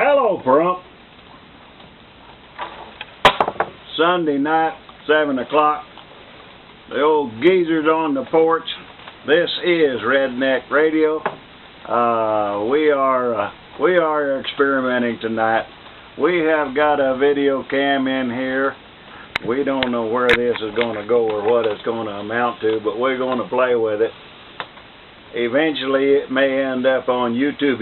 Hello, Prump. Sunday night, 7 o'clock. The old geezer's on the porch. This is Redneck Radio. We are experimenting tonight. We have got a video cam in here. We don't know where this is going to go or what it's going to amount to, but we're going to play with it. Eventually, it may end up on YouTube.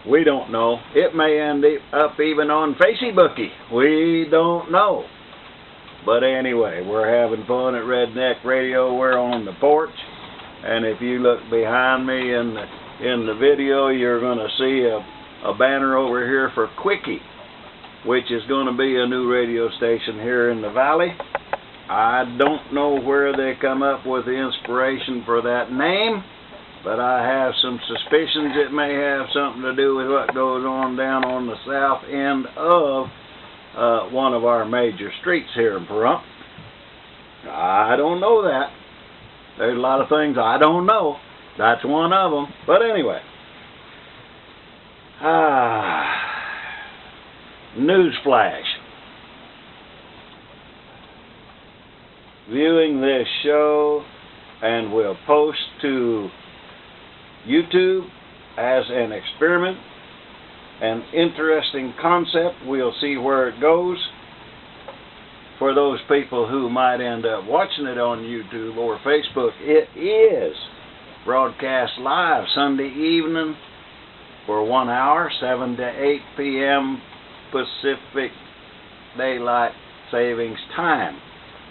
We don't know. It may end up even on Facebooky. We don't know. But anyway, we're having fun at Redneck Radio. We're on the porch, and if you look behind me in the video, you're going to see a banner over here for Quickie, which is going to be a new radio station here in the valley. I don't know where they come up with the inspiration for that name, but I have some suspicions it may have something to do with what goes on down on the south end of one of our major streets here in Porch. I don't know that. There's a lot of things I don't know. That's one of them. But anyway. Newsflash. Viewing this show and will post to YouTube as an experiment, an interesting concept. We'll see where it goes. For those people who might end up watching it on YouTube or Facebook, it is broadcast live Sunday evening for 1 hour, 7 to 8 p.m. Pacific Daylight Savings Time.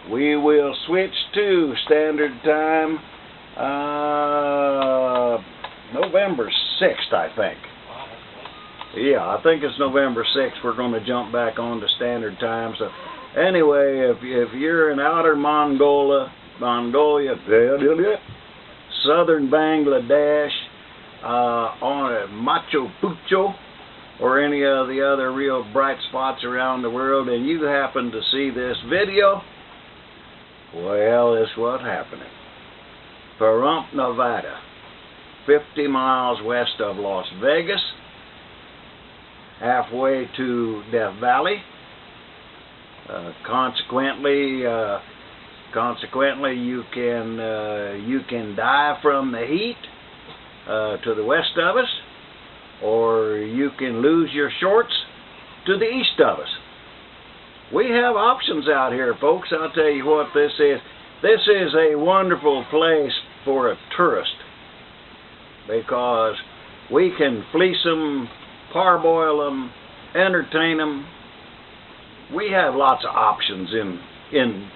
We will switch to Standard Time November 6th, I think. Yeah, I think it's November 6th. We're going to jump back on to Standard Time. So anyway, if you're in outer Mongolia, southern Bangladesh, on Machu Picchu, or any of the other real bright spots around the world, and you happen to see this video, well, it's what's happening. Pahrump, Nevada, 50 miles west of Las Vegas, halfway to Death Valley. Consequently, you can die from the heat to the west of us, or you can lose your shorts to the east of us. We have options out here, folks. I'll tell you what this is. This is a wonderful place for a tourist because we can fleece them, parboil them, entertain them. We have lots of options in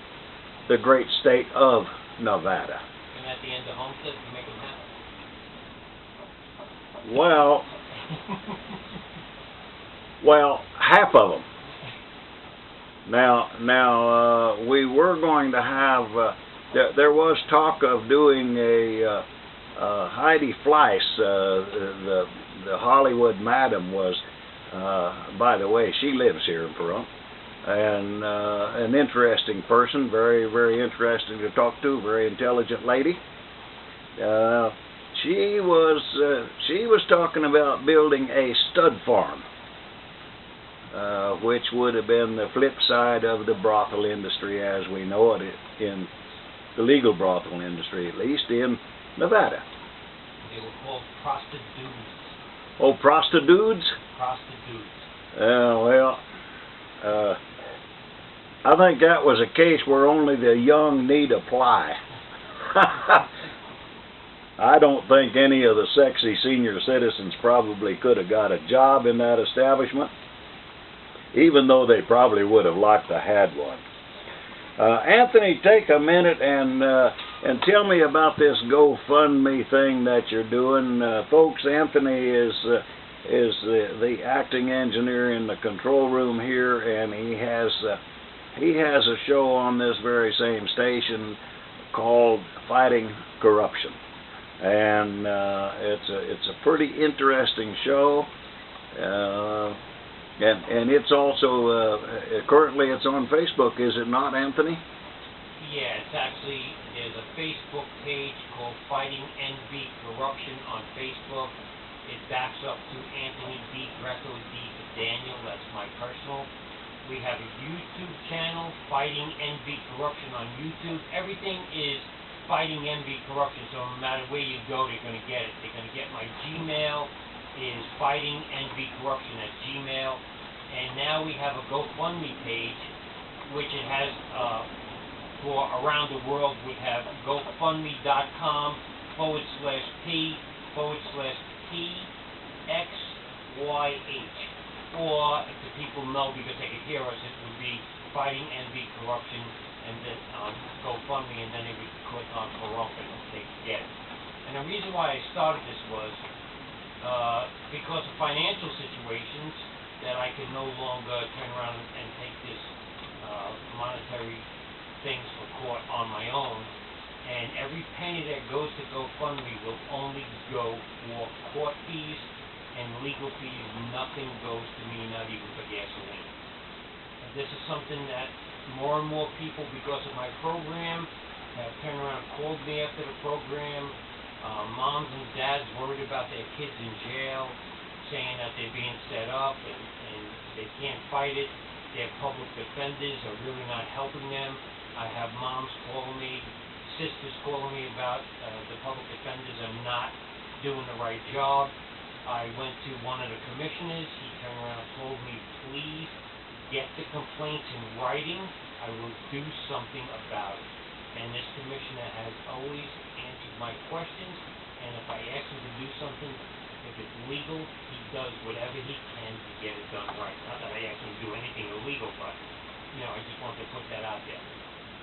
the great state of Nevada. And at the end of homestead, you make them happy? Well, half of them. Now, we were going to have. There was talk of doing a Heidi Fleiss, the Hollywood madam, was. By the way, she lives here in Pahrump, and an interesting person, very, very interesting to talk to, very intelligent lady. She was talking about building a stud farm, which would have been the flip side of the brothel industry as we know it in the legal brothel industry, at least in Nevada. They were called prostitutes. Oh, prostitutes? Prostitutes. I think that was a case where only the young need apply. I don't think any of the sexy senior citizens probably could have got a job in that establishment, even though they probably would have liked to had one. Anthony, take a minute and tell me about this GoFundMe thing that you're doing. Folks, Anthony is the acting engineer in the control room here, and he has a show on this very same station called Fighting Corruption, and it's a pretty interesting show. And it's also currently it's on Facebook, is it not, Anthony? Yeah, it's actually, there's a Facebook page called Fighting Envy Corruption on Facebook. It backs up to Anthony D. Greco D. for Daniel. That's my personal. We have a YouTube channel, Fighting NV Corruption on YouTube. Everything is Fighting NV Corruption, so no matter where you go, they're going to get it. They're going to get my Gmail, is Fighting NV Corruption at Gmail. And now we have a GoFundMe page, which it has for around the world. We have GoFundMe.com/P/PXYH. Or, if the people know because they can hear us, it would be Fighting NV Corruption, and then GoFundMe, and then they would click on Corrupt and they could get it. And the reason why I started this was because of financial situations, that I could no longer turn around and take this monetary things for court on my own. And every penny that goes to GoFundMe will only go for court fees and legal fees. Nothing goes to me, not even for gasoline. And this is something that more and more people, because of my program, have turned around and called me after the program. Moms and dads worried about their kids in jail, saying that they're being set up and they can't fight it. Their public defenders are really not helping them. I have moms calling me, sisters calling me about the public defenders are not doing the right job. I went to one of the commissioners. He turned around and told me, please get the complaints in writing. I will do something about it. And this commissioner has always answered my questions, and if I ask him to do something, if it's legal, he does whatever he can to get it done right. Not that I ask him to do anything illegal, but, you know, I just want to put that out there.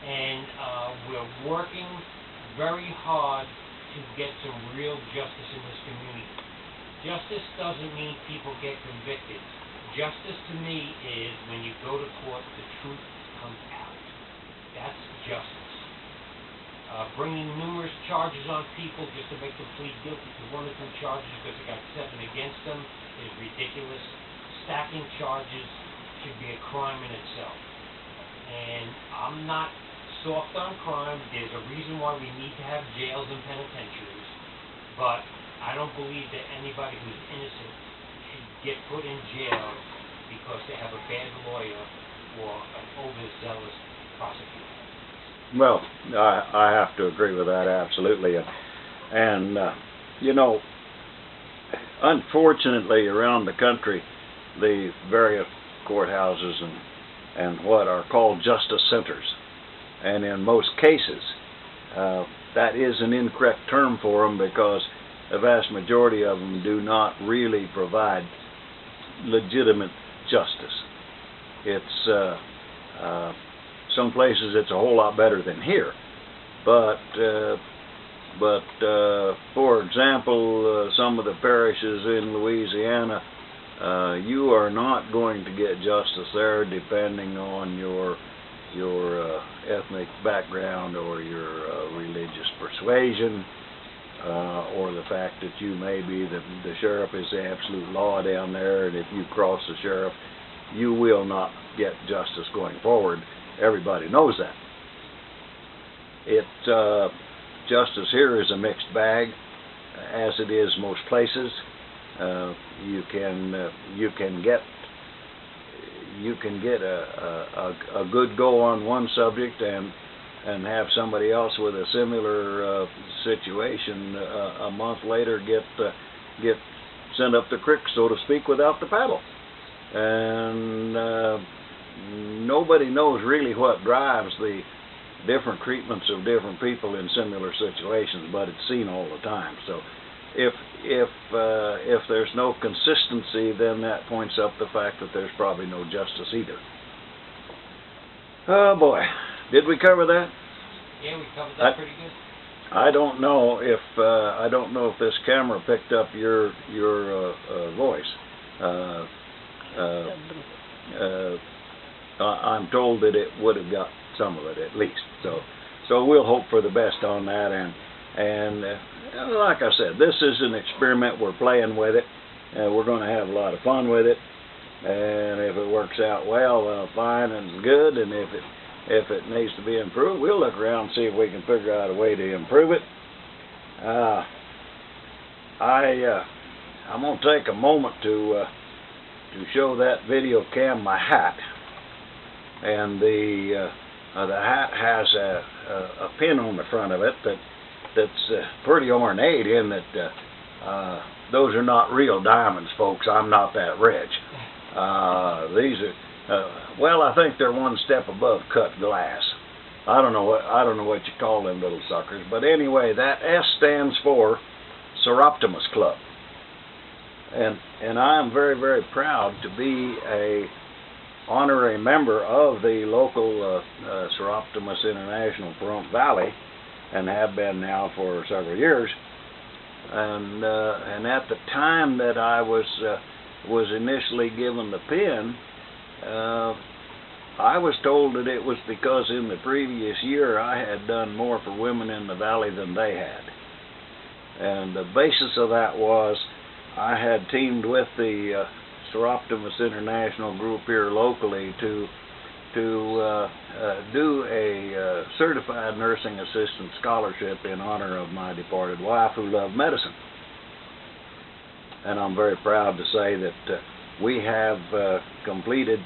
And we're working very hard to get some real justice in this community. Justice doesn't mean people get convicted. Justice to me is when you go to court, the truth comes out. That's justice. Bringing numerous charges on people just to make them plead guilty to one or two charges because they got 7 against them is ridiculous. Stacking charges should be a crime in itself. And I'm not soft on crime. There's a reason why we need to have jails and penitentiaries. But I don't believe that anybody who's innocent should get put in jail because they have a bad lawyer or an overzealous prosecutor. Well, I have to agree with that absolutely, and you know, unfortunately, around the country, the various courthouses and what are called justice centers, and in most cases, that is an incorrect term for them because the vast majority of them do not really provide legitimate justice. It's some places it's a whole lot better than here, but for example, some of the parishes in Louisiana, you are not going to get justice there depending on your ethnic background or your religious persuasion, or the fact that you may be the sheriff is the absolute law down there, and if you cross the sheriff, you will not get justice going forward. Everybody knows that. Justice here is a mixed bag, as it is most places. You can get a good go on one subject and have somebody else with a similar situation a month later get sent up the creek, so to speak, without the paddle. And nobody knows really what drives the different treatments of different people in similar situations, but it's seen all the time. So if there's no consistency, then that points up the fact that there's probably no justice either. Oh boy, did we cover that? Yeah, we covered that pretty good. I don't know if this camera picked up your voice. I'm told that it would have got some of it at least. So we'll hope for the best on that. And like I said, this is an experiment. We're playing with it. We're going to have a lot of fun with it. And if it works out well, fine and good. And if it needs to be improved, we'll look around and see if we can I'm going to take a moment to show that video cam my hat. And the hat has a pin on the front of it that's pretty ornate, in that those are not real diamonds, folks. I'm not that rich. These are, well, I think they're one step above cut glass. I don't know what you call them little suckers, but anyway, that S stands for Seroptimus Club, and I am very, very proud to be a honorary member of the local Seroptimus International Pahrump Valley, and have been now for several years. And at the time that I was initially given the pin, I was told that it was because in the previous year I had done more for women in the valley than they had. And the basis of that was I had teamed with the Seroptimus International group here locally to do a certified nursing assistant scholarship in honor of my departed wife, who loved medicine. And I'm very proud to say that we have completed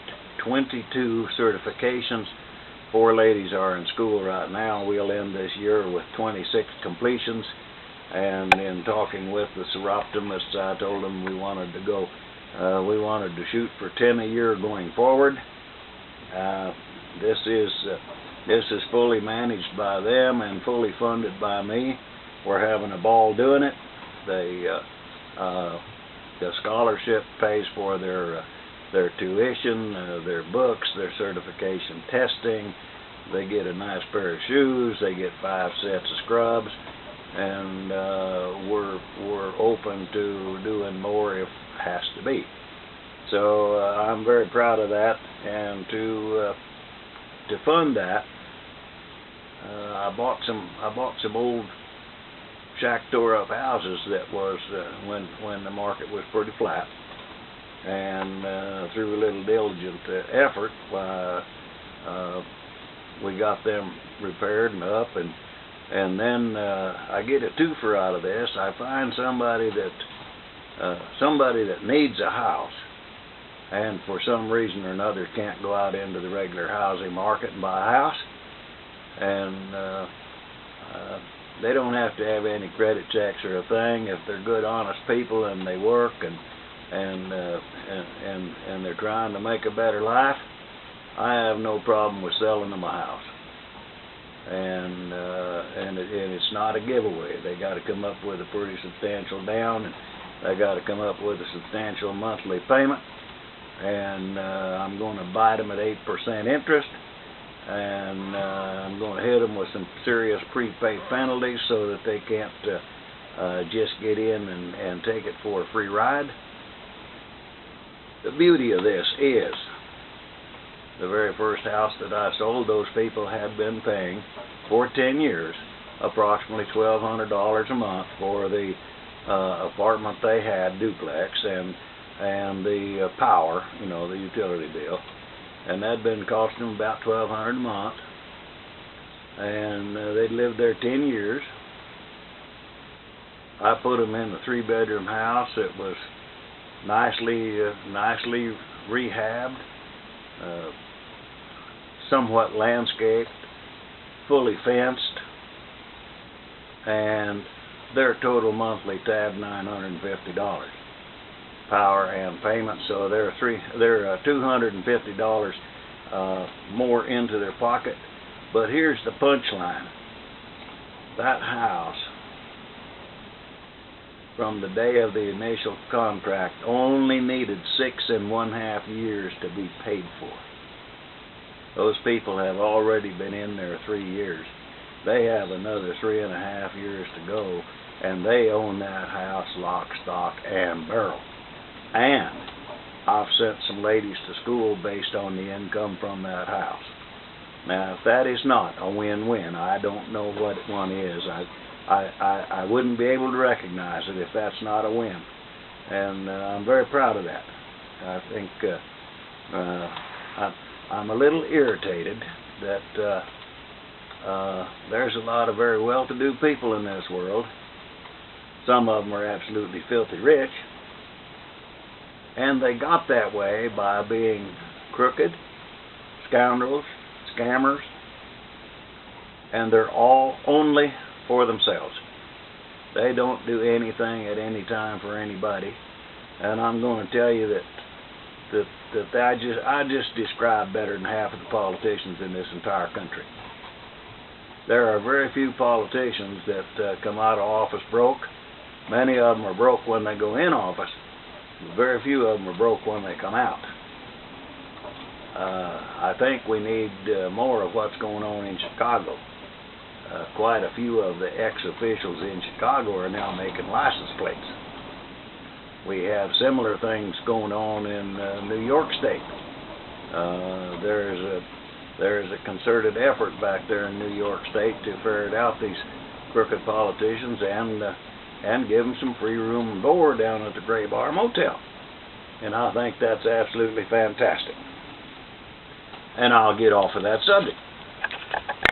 22 certifications. 4 ladies are in school right now. We'll end this year with 26 completions. And in talking with the Seroptimists, I told them we wanted to shoot for 10 a year going forward. This is fully managed by them and fully funded by me. We're having a ball doing it. The scholarship pays for their tuition, their books, their certification testing. They get a nice pair of shoes. They get 5 sets of scrubs, and we're open to doing more if it has to be. So I'm very proud of that, and to fund that, I bought some old shack tore up houses that was when the market was pretty flat, and through a little diligent effort, we got them repaired and up, and then I get a twofer out of this. I find somebody that needs a house, and for some reason or another can't go out into the regular housing market and buy a house, and they don't have to have any credit checks or a thing if they're good, honest people and they work and they're trying to make a better life. I have no problem with selling them a house, and it's not a giveaway. They got to come up with a pretty substantial down, and they got to come up with a substantial monthly payment. And I'm going to bite them at 8% interest, and I'm going to hit them with some serious prepaid penalties so that they can't just get in and take it for a free ride. The beauty of this is the very first house that I sold, those people had been paying for 10 years approximately $1,200 a month for the apartment they had, duplex, and the power, the utility bill, and that'd been costing them about $1,200 a month, and they'd lived there 10 years. I put them in a 3-bedroom house. It was nicely rehabbed, somewhat landscaped, fully fenced, and their total monthly tab $950. Power and payment, so they're $250 more into their pocket. But here's the punchline: that house, from the day of the initial contract, only needed 6.5 years to be paid for. Those people have already been in there 3 years. They have another 3.5 years to go, and they own that house lock, stock, and barrel. And I've sent some ladies to school based on the income from that house. Now, if that is not a win-win, I don't know what one is. I wouldn't be able to recognize it if that's not a win. And I'm very proud of that. I think I'm a little irritated that there's a lot of very well-to-do people in this world. Some of them are absolutely filthy rich, And they got that way by being crooked, scoundrels, scammers, and they're all only for themselves. They don't do anything at any time for anybody. And I'm going to tell you that I just describe better than half of the politicians in this entire country. There are very few politicians that come out of office broke. Many of them are broke when they go in office. Very few of them are broke when they come out. I think we need more of what's going on in Chicago. Quite a few of the ex-officials in Chicago are now making license plates. We have similar things going on in New York State. There's a concerted effort back there in New York State to ferret out these crooked politicians and give them some free room and board down at the Gray Bar Motel. And I think that's absolutely fantastic. And I'll get off of that subject.